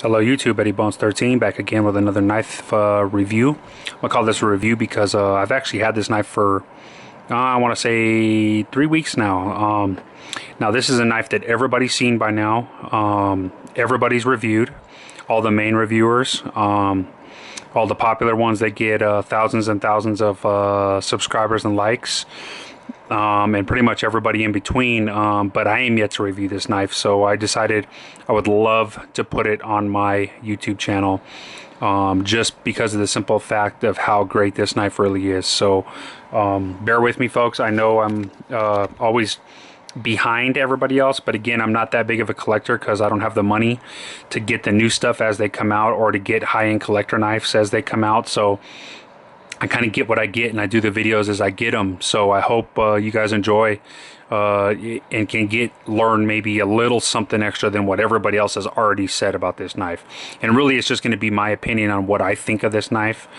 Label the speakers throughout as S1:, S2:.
S1: Hello YouTube, Eddie Bones 13 back again with another knife review. I'm gonna call this a review because I've actually had this knife for I want to say 3 weeks now. Now this is a knife that everybody's seen by now. Everybody's reviewed, all the main reviewers, all the popular ones that get thousands and thousands of subscribers and likes. And pretty much everybody in between, but I am yet to review this knife, so I decided I would love to put it on my YouTube channel, just because of the simple fact of how great this knife really is. So bear with me folks, I know I'm always behind everybody else, but again, I'm not that big of a collector because I don't have the money to get the new stuff as they come out or to get high-end collector knives as they come out. So I kind of get what I get, and I do the videos as I get them. So I hope you guys enjoy and can learn maybe a little something extra than what everybody else has already said about this knife. And really, it's just going to be my opinion on what I think of this knife,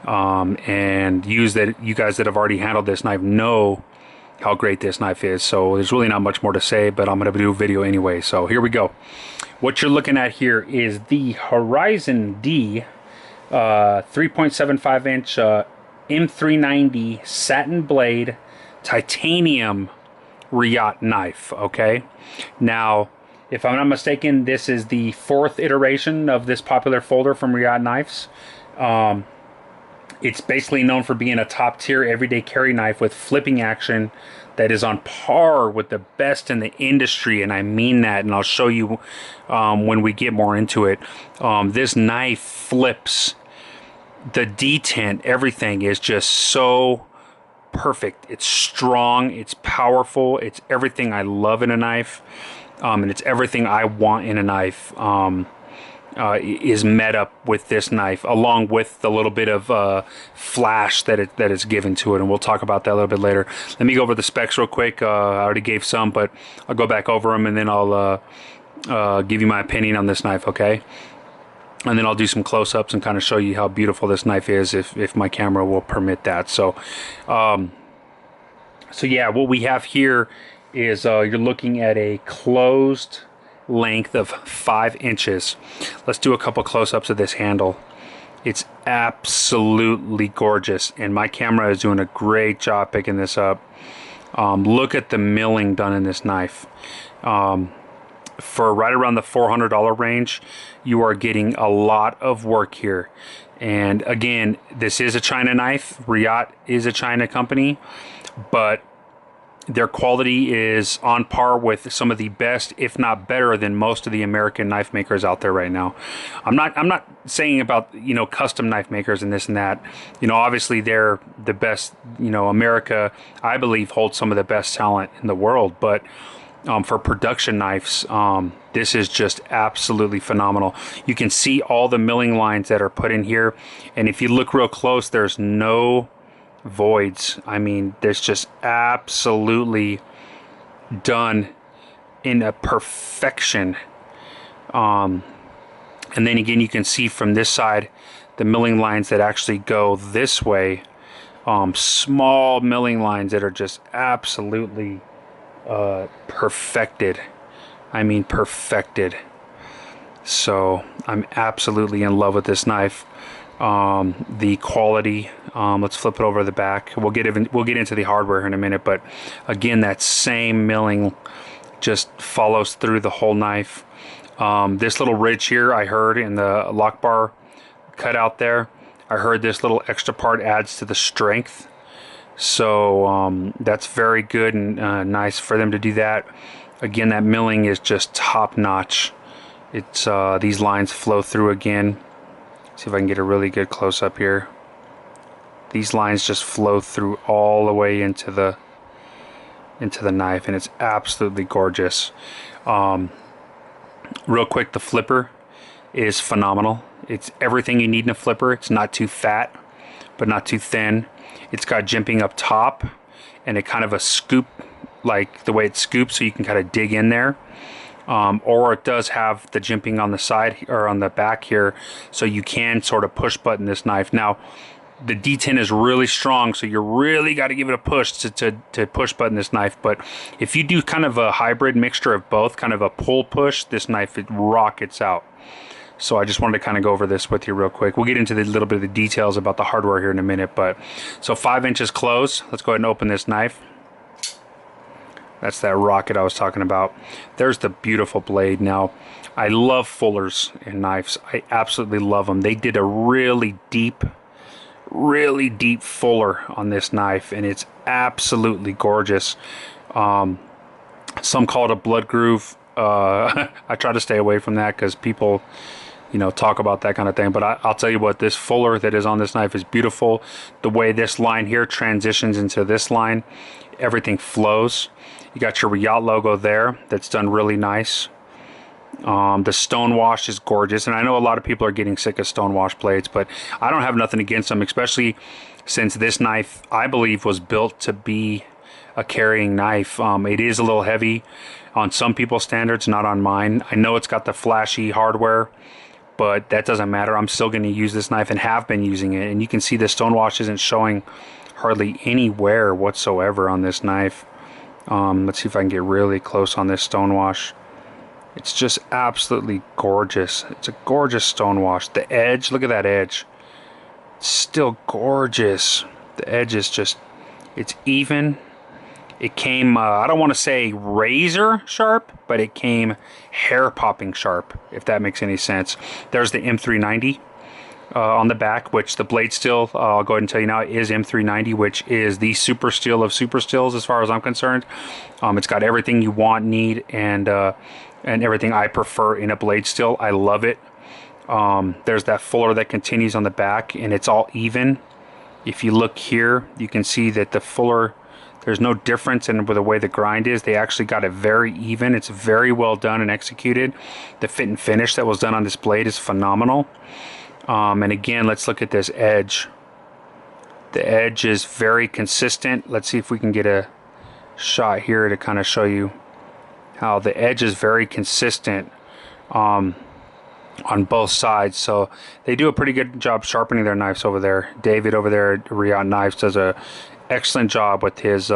S1: and use that you guys that have already handled this knife know how great this knife is. So there's really not much more to say, but I'm going to do a video anyway. So here we go. What you're looking at here is the Horizon D 3.75 inch M390 satin blade titanium Reate knife. Okay, now if I'm not mistaken, this is the 4th iteration of this popular folder from Reate knives. It's basically known for being a top tier everyday carry knife with flipping action that is on par with the best in the industry, and I mean that, and I'll show you when we get more into it. This knife flips, the detent, everything is just so perfect. It's strong, it's powerful, it's everything I love in a knife, and it's everything I want in a knife. Is met up with this knife, along with the little bit of flash that is given to it, and we'll talk about that a little bit later. Let me go over the specs real quick. I already gave some, but I'll go back over them, and then I'll give you my opinion on this knife, okay? And then I'll do some close-ups and kind of show you how beautiful this knife is, if my camera will permit that. So yeah, what we have here is you're looking at a closed length of 5 inches. Let's do a couple close-ups of this handle. It's absolutely gorgeous, and my camera is doing a great job picking this up. Look at the milling done in this knife. For right around the $400 range, you are getting a lot of work here. And again, this is a China knife. Reate is a China company, but their quality is on par with some of the best, if not better than most of the American knife makers out there right now. I'm not saying about, you know, custom knife makers and this and that. You know, obviously they're the best. You know, America, I believe, holds some of the best talent in the world. But for production knives, this is just absolutely phenomenal. You can see all the milling lines that are put in here, and if you look real close, there's no voids. I mean, there's just absolutely done in a perfection. And then again, you can see from this side the milling lines that actually go this way. Small milling lines that are just absolutely perfected. I mean, perfected. So I'm absolutely in love with this knife. The quality, let's flip it over the back. We'll get into the hardware in a minute, but again, that same milling just follows through the whole knife. This little ridge here, I heard in the lock bar cut out there, I heard this little extra part adds to the strength. So that's very good and nice for them to do that. Again, that milling is just top notch. It's these lines flow through again. See if I can get a really good close-up here. These lines just flow through all the way into the knife, and it's absolutely gorgeous. Real quick, the flipper is phenomenal. It's everything you need in a flipper. It's not too fat, but not too thin. It's got jimping up top, and it kind of a scoop, like the way it scoops, so you can kind of dig in there. Or it does have the jimping on the side or on the back here, so you can sort of push button this knife. Now, the D10 is really strong, so you really got to give it a push to push button this knife. But if you do kind of a hybrid mixture of both, kind of a pull push, this knife, it rockets out. So I just wanted to kind of go over this with you real quick. We'll get into the little bit of the details about the hardware here in a minute. But so 5 inches close. Let's go ahead and open this knife. That's that rocket I was talking about. There's the beautiful blade. Now, I love fullers in knives. I absolutely love them. They did a really deep fuller on this knife, and it's absolutely gorgeous. Some call it a blood groove. I try to stay away from that because people, you know, talk about that kind of thing. But I'll tell you what, this fuller that is on this knife is beautiful. The way this line here transitions into this line, everything flows. You got your Reate logo there. That's done really nice. The stonewash is gorgeous, and I know a lot of people are getting sick of stonewash blades, but I don't have nothing against them, especially since this knife, I believe, was built to be a carrying knife. It is a little heavy on some people's standards, not on mine. I know it's got the flashy hardware, but that doesn't matter. I'm still going to use this knife and have been using it, and you can see the stonewash isn't showing hardly any wear whatsoever on this knife. Let's see if I can get really close on this stonewash. It's just absolutely gorgeous. It's a gorgeous stonewash. The edge, look at that edge. It's still gorgeous. The edge is just, it's even. It came, I don't want to say razor sharp, but it came hair popping sharp, if that makes any sense. There's the M390 on the back, which the blade steel, I'll go ahead and tell you now, is M390, which is the super steel of super steels as far as I'm concerned. It's got everything you want, need, and everything I prefer in a blade steel. I love it. There's that fuller that continues on the back, and it's all even. If you look here, you can see that the fuller, there's no difference in the way the grind is. They actually got it very even. It's very well done and executed. The fit and finish that was done on this blade is phenomenal. And again, let's look at this edge. The edge is very consistent. Let's see if we can get a shot here to kind of show you how the edge is very consistent on both sides. So they do a pretty good job sharpening their knives over there. David over there at Reate Knives does a excellent job with his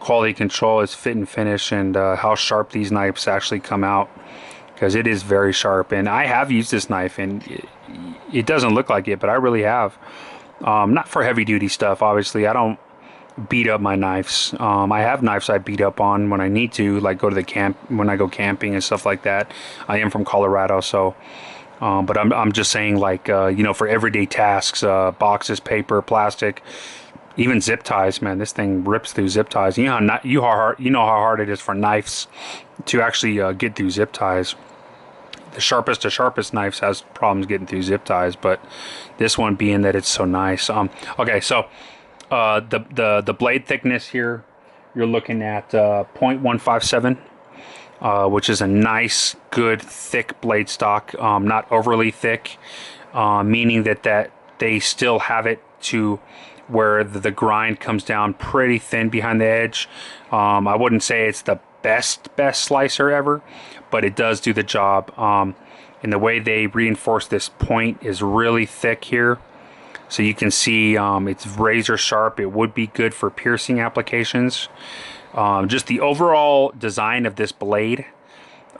S1: quality control, his fit and finish, and how sharp these knives actually come out, because it is very sharp. And I have used this knife, and it doesn't look like it, but I really have. Not for heavy duty stuff, obviously. I don't beat up my knives. I have knives I beat up on when I need to, like go to the camp, when I go camping and stuff like that. I am from Colorado, so but I'm just saying, like, you know, for everyday tasks, boxes, paper, plastic, even zip ties, man, this thing rips through zip ties. You know how hard it is for knives to actually get through zip ties. The sharpest of sharpest knives has problems getting through zip ties, but this one, being that it's so nice. Okay, so the blade thickness here, you're looking at 0.157, which is a nice, good, thick blade stock. Not overly thick, meaning that they still have it to where the grind comes down pretty thin behind the edge. I wouldn't say it's the best slicer ever, but it does do the job. And the way they reinforce this point is really thick here. So you can see it's razor sharp. It would be good for piercing applications. Just the overall design of this blade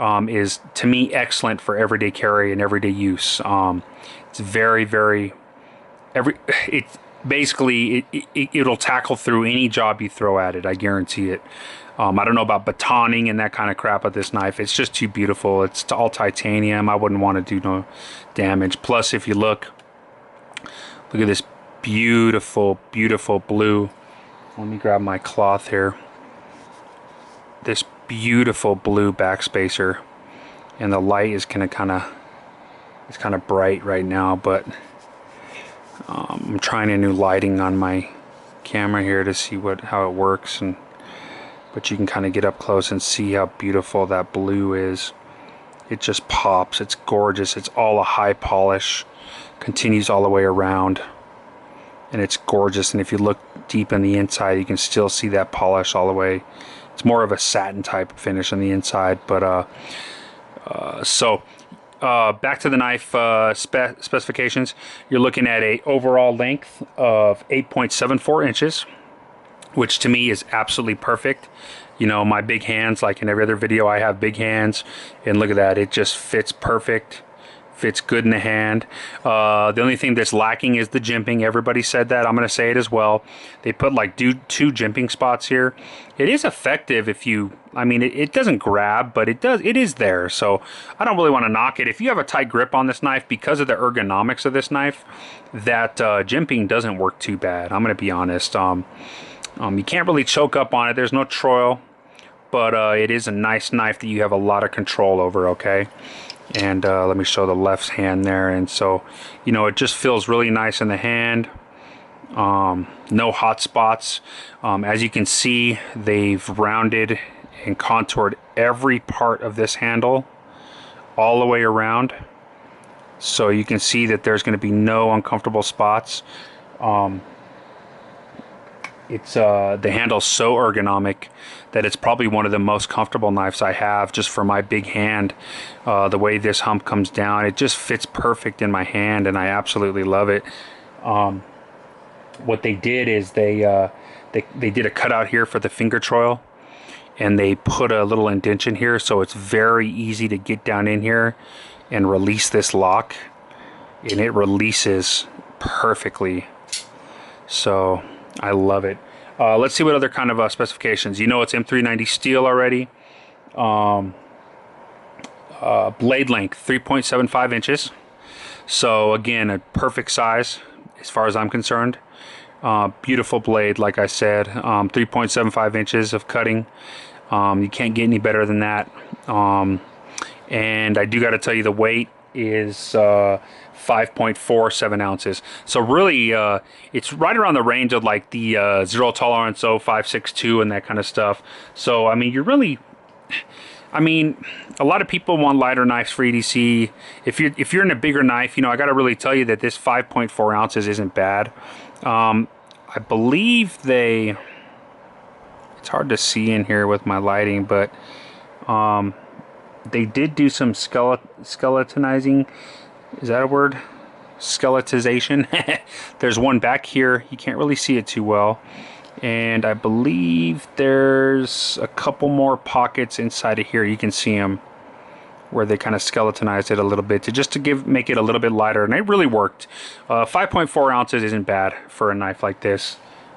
S1: is, to me, excellent for everyday carry and everyday use. It's basically it'll tackle through any job you throw at it. I guarantee it. I don't know about batoning and that kind of crap with this knife. It's just too beautiful. It's all titanium. I wouldn't want to do no damage. Plus, if you look at this beautiful, beautiful blue. Let me grab my cloth here. This beautiful blue backspacer, and the light is kind of bright right now, but I'm trying a new lighting on my camera here to see how it works, but you can kind of get up close and see how beautiful that blue is. It just pops. It's gorgeous. It's all a high polish, continues all the way around, and it's gorgeous. And if you look deep in the inside, you can still see that polish all the way. It's more of a satin type finish on the inside, but back to the knife specifications. You're looking at a overall length of 8.74 inches, which to me is absolutely perfect. You know, my big hands, like in every other video, I have big hands, and look at that, it just fits perfect. Fits good in the hand. The only thing that's lacking is the jimping. Everybody said that. I'm going to say it as well. They put like two jimping spots here. It is effective if you, I mean, it doesn't grab, but it is there. So I don't really want to knock it. If you have a tight grip on this knife, because of the ergonomics of this knife, that jimping doesn't work too bad. I'm going to be honest. You can't really choke up on it. There's no troil, but it is a nice knife that you have a lot of control over, okay? And let me show the left hand there. And so, you know, it just feels really nice in the hand. No hot spots. As you can see, they've rounded and contoured every part of this handle all the way around. So you can see that there's going to be no uncomfortable spots. The handle's so ergonomic that it's probably one of the most comfortable knives I have, just for my big hand. The way this hump comes down, it just fits perfect in my hand, and I absolutely love it. What they did is they did a cutout here for the finger troil, and they put a little indentation here, so it's very easy to get down in here and release this lock, and it releases perfectly. So I love it. Let's see what other kind of specifications. You know, it's M390 steel already. Blade length 3.75 inches. So again, a perfect size as far as I'm concerned. Beautiful blade, like I said. 3.75 inches of cutting. You can't get any better than that. And I do got to tell you, the weight is 5.47 ounces. So really, it's right around the range of like the zero tolerance 0562 and that kind of stuff. So I mean, you're really, I mean, a lot of people want lighter knives for EDC. If you're in a bigger knife, you know, I got to really tell you that this 5.4 ounces isn't bad. I believe it's hard to see in here with my lighting, but they did do some skeletonizing. Is that a word? Skeletization. There's one back here. You can't really see it too well. And I believe there's a couple more pockets inside of here. You can see them where they kind of skeletonized it a little bit to make it a little bit lighter, and it really worked. 5.4 ounces isn't bad for a knife like this.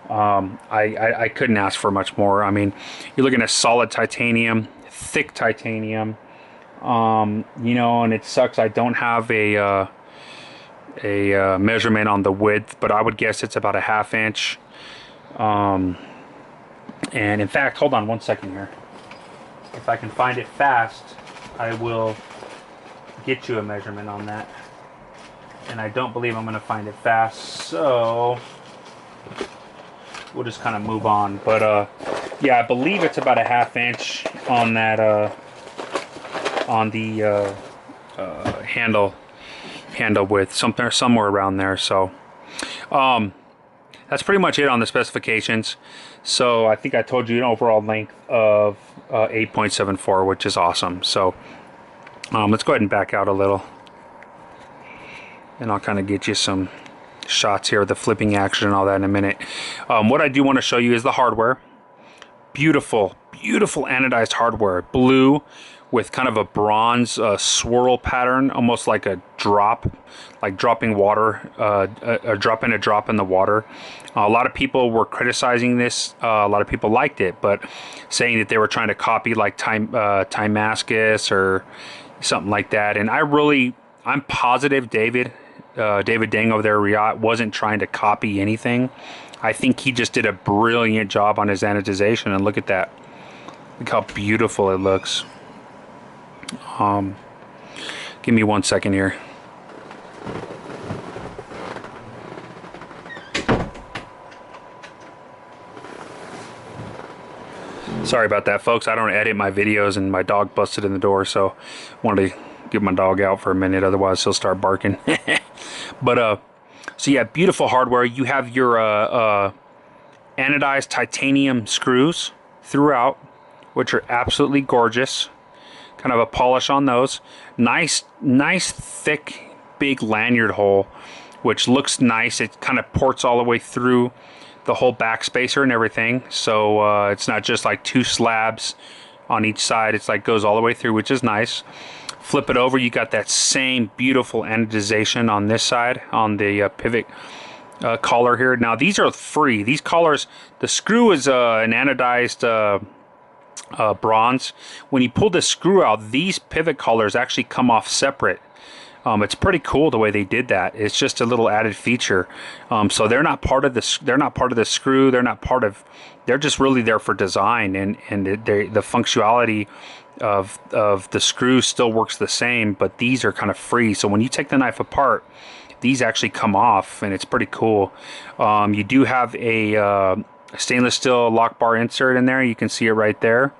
S1: I couldn't ask for much more. I mean, you're looking at solid titanium, thick titanium. You know, and it sucks I don't have a measurement on the width, but I would guess it's about a 1/2 inch. And in fact, hold on one second here. If I can find it fast, I will get you a measurement on that. And I don't believe I'm going to find it fast, so we'll just kind of move on. But yeah, I believe it's about a 1/2 inch on that on the handle width, somewhere around there. So that's pretty much it on the specifications. So I think I told you an overall length of 8.74, which is awesome. So let's go ahead and back out a little, and I'll kind of get you some shots here, the flipping action and all that in a minute. What I do want to show you is the hardware. Beautiful, beautiful anodized hardware, blue with kind of a bronze swirl pattern, almost like a drop, like dropping water, dropping a drop in the water. A lot of people were criticizing this. A lot of people liked it, but saying that they were trying to copy like Timascus or something like that. And I'm positive David Dang over there, Reate, wasn't trying to copy anything. I think he just did a brilliant job on his anodization, and look at that. Look how beautiful it looks. Give me 1 second here. Sorry about that, folks. I don't edit my videos, and my dog busted in the door, so I wanted to get my dog out for a minute, otherwise he'll start barking. But so yeah, beautiful hardware. You have your anodized titanium screws throughout, which are absolutely gorgeous. Kind of a polish on those. Nice thick big lanyard hole, which looks nice. It kind of ports all the way through the whole back spacer and everything, so it's not just like two slabs on each side. It's like goes all the way through, which is nice. Flip it over, you got that same beautiful anodization on this side, on the pivot collar here. Now these are free. These collars, the screw is an anodized bronze. When you pull the screw out, these pivot collars actually come off separate. It's pretty cool the way they did that. It's just a little added feature. So they're not part of the screw. They're just really there for design, and the functionality of the screw still works the same, but these are kind of free. So when you take the knife apart, these actually come off, and it's pretty cool. You do have a stainless steel lock bar insert in there. You can see it right there,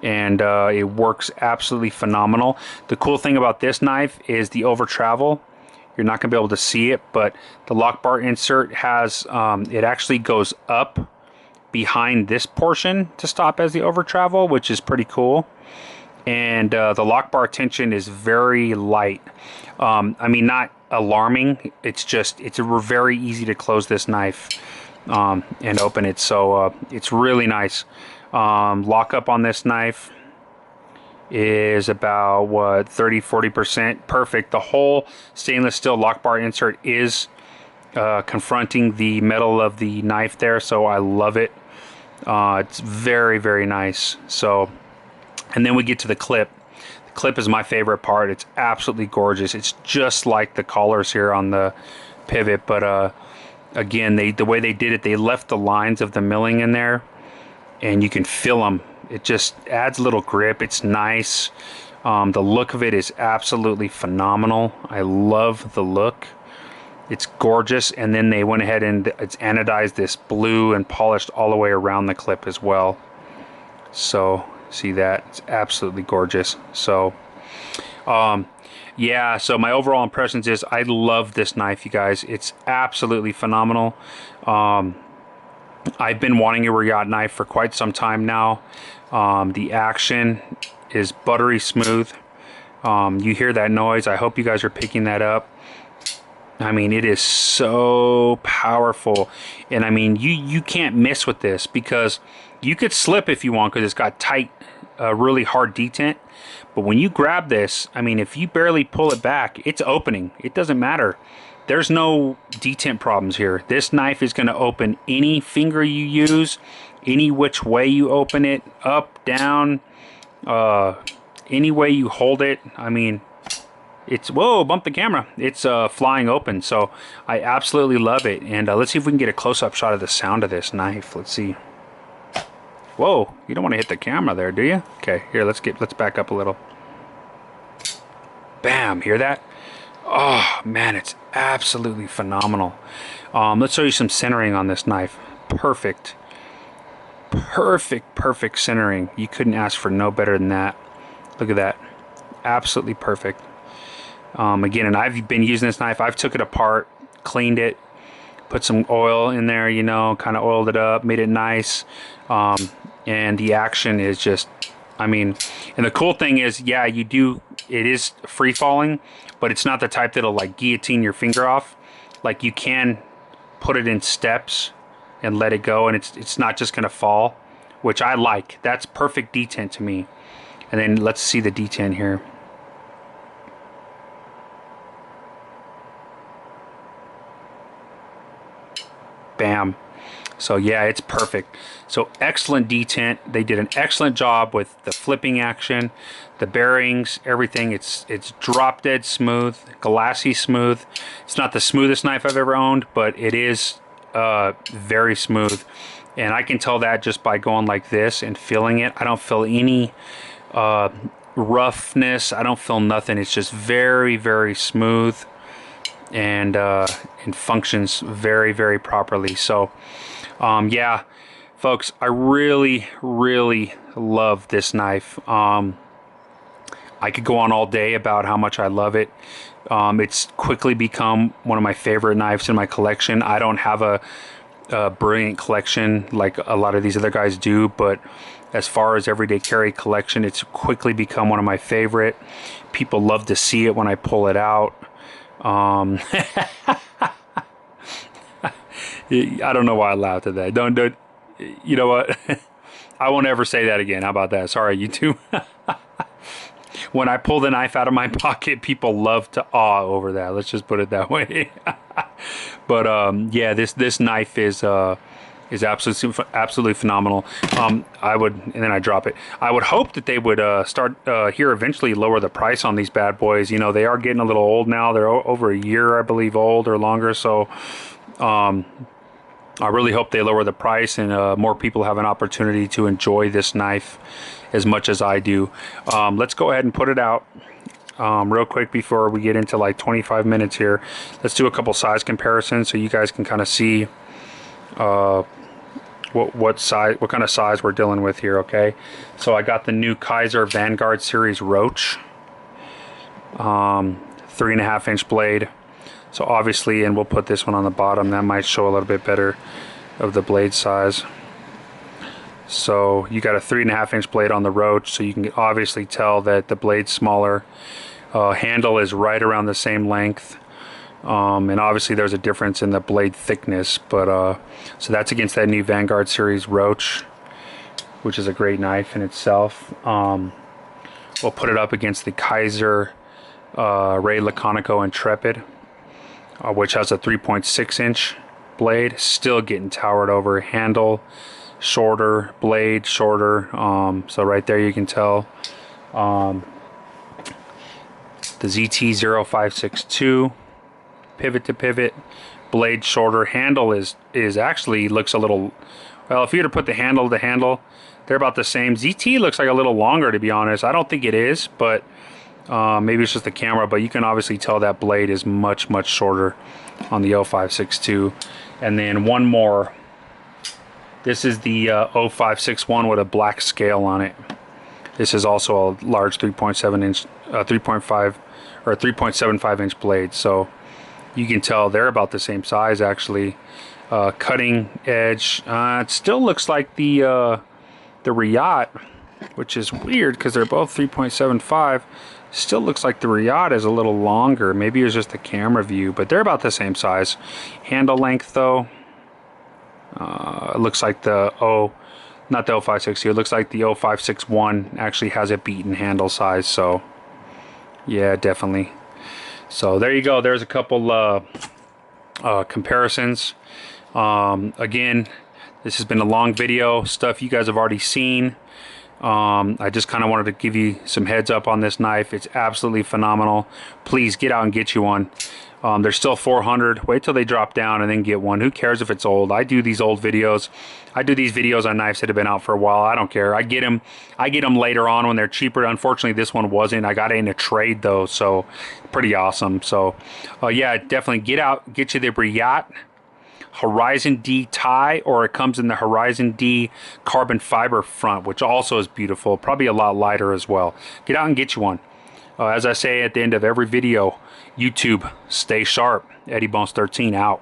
S1: and it works absolutely phenomenal. The cool thing about this knife is the over travel. You're not gonna be able to see it, but the lock bar insert has it actually goes up behind this portion to stop as the over travel, which is pretty cool. And the lock bar tension is very light. I mean, not alarming. It's very easy to close this knife and open it. So it's really nice. Lockup on this knife is about what, 30-40%. Perfect. The whole stainless steel lock bar insert is confronting the metal of the knife there, so I love it. It's very, very nice. So, and then we get to the clip. The clip is my favorite part. It's absolutely gorgeous. It's just like the collars here on the pivot, but again, the way they did it, they left the lines of the milling in there, and you can feel them. It just adds a little grip. It's nice. The look of it is absolutely phenomenal. I love the look. It's gorgeous. And then they went ahead and it's anodized this blue and polished all the way around the clip as well. So see that? It's absolutely gorgeous. So yeah, so my overall impressions is I love this knife, you guys. It's absolutely phenomenal. I've been wanting a Reate knife for quite some time now. The action is buttery smooth. You hear that noise. I hope you guys are picking that up. I mean, it is so powerful. And I mean, you can't miss with this, because you could slip if you want, because it's got tight, really hard detent. But when you grab this, I mean, if you barely pull it back, it's opening. It doesn't matter. There's no detent problems here. This knife is going to open any finger you use, any which way you open it, up, down, any way you hold it. I mean, it's, whoa, bump the camera. It's flying open. So I absolutely love it. And let's see if we can get a close-up shot of the sound of this knife. Let's see. Whoa, you don't want to hit the camera there, do you? Okay, here, let's back up a little. Bam, hear that? Oh man, it's absolutely phenomenal. Let's show you some centering on this knife. Perfect centering. You couldn't ask for no better than that. Look at that, absolutely perfect. Again, and I've been using this knife. I've took it apart, cleaned it, put some oil in there, you know, kind of oiled it up, made it nice. And the action is just, I mean, and the cool thing is, yeah, it is free falling, but it's not the type that'll like guillotine your finger off. Like, you can put it in steps and let it go, and it's not just gonna fall, which I like. That's perfect detent to me. And then let's see the detent here. Bam. So yeah, it's perfect. So excellent detent. They did an excellent job with the flipping action, the bearings, everything. It's drop dead smooth, glassy smooth. It's not the smoothest knife I've ever owned, but it is very smooth. And I can tell that just by going like this and feeling it. I don't feel any roughness. I don't feel nothing. It's just very, very smooth, and functions very, very properly. So yeah, folks, I really, really love this knife. I could go on all day about how much I love it. It's quickly become one of my favorite knives in my collection. I don't have a brilliant collection like a lot of these other guys do, but as far as everyday carry collection, it's quickly become one of my favorite. People love to see it when I pull it out. I don't know why I laughed at that. Don't, you know what? I won't ever say that again. How about that? Sorry, YouTube. when I pull the knife out of my pocket, people love to awe over that. Let's just put it that way. But yeah, this knife is absolutely phenomenal. I would, and then I drop it. I would hope that they would start here eventually lower the price on these bad boys. You know, they are getting a little old now. They're over a year, I believe, old or longer. So I really hope they lower the price and more people have an opportunity to enjoy this knife as much as I do. Let's go ahead and put it out real quick before we get into like 25 minutes here. Let's do a couple size comparisons so you guys can kind of see what kind of size we're dealing with here. Okay, so I got the new Kaiser Vanguard series Roach, 3.5 inch blade. So obviously, and we'll put this one on the bottom, that might show a little bit better of the blade size. So you got a 3.5 inch blade on the Roach, so you can obviously tell that the blade's smaller. Handle is right around the same length. And obviously there's a difference in the blade thickness, but so that's against that new Vanguard series Roach, which is a great knife in itself. We'll put it up against the Kaiser Ray Laconico Intrepid, which has a 3.6 inch blade, still getting towered over. Handle shorter, blade shorter, so right there you can tell. The ZT-0562, pivot to pivot, blade shorter. Handle is actually looks a little, well, if you were to put the handle to handle, they're about the same. ZT looks like a little longer, to be honest. I don't think it is, but maybe it's just the camera, but you can obviously tell that blade is much shorter on the 0562. And then one more, this is the 0561 with a black scale on it. This is also a large 3.7 inch 3.5 or 3.75 inch blade, so you can tell they're about the same size actually. Cutting edge, it still looks like the Reate, which is weird because they're both 3.75. Still looks like the Reate is a little longer. Maybe it's just the camera view, but they're about the same size. Handle length though, it looks like the not the 0562, it looks like the 0561 actually has a beaten handle size, so yeah, definitely. So there you go, there's a couple comparisons. Again, this has been a long video, stuff you guys have already seen. I just kind of wanted to give you some heads up on this knife. It's absolutely phenomenal. Please get out and get you one. They're still 400. Wait till they drop down and then get one. Who cares if it's old? I do these old videos. I do these videos on knives that have been out for a while. I don't care. I get them later on when they're cheaper. Unfortunately, this one wasn't. I got it in a trade though, so pretty awesome. So yeah, definitely get out, get you the Reate Horizon D tie, or it comes in the Horizon D carbon fiber front, which also is beautiful, probably a lot lighter as well. Get out and get you one. As I say at the end of every video, YouTube, stay sharp. Eddie Bones 13 out.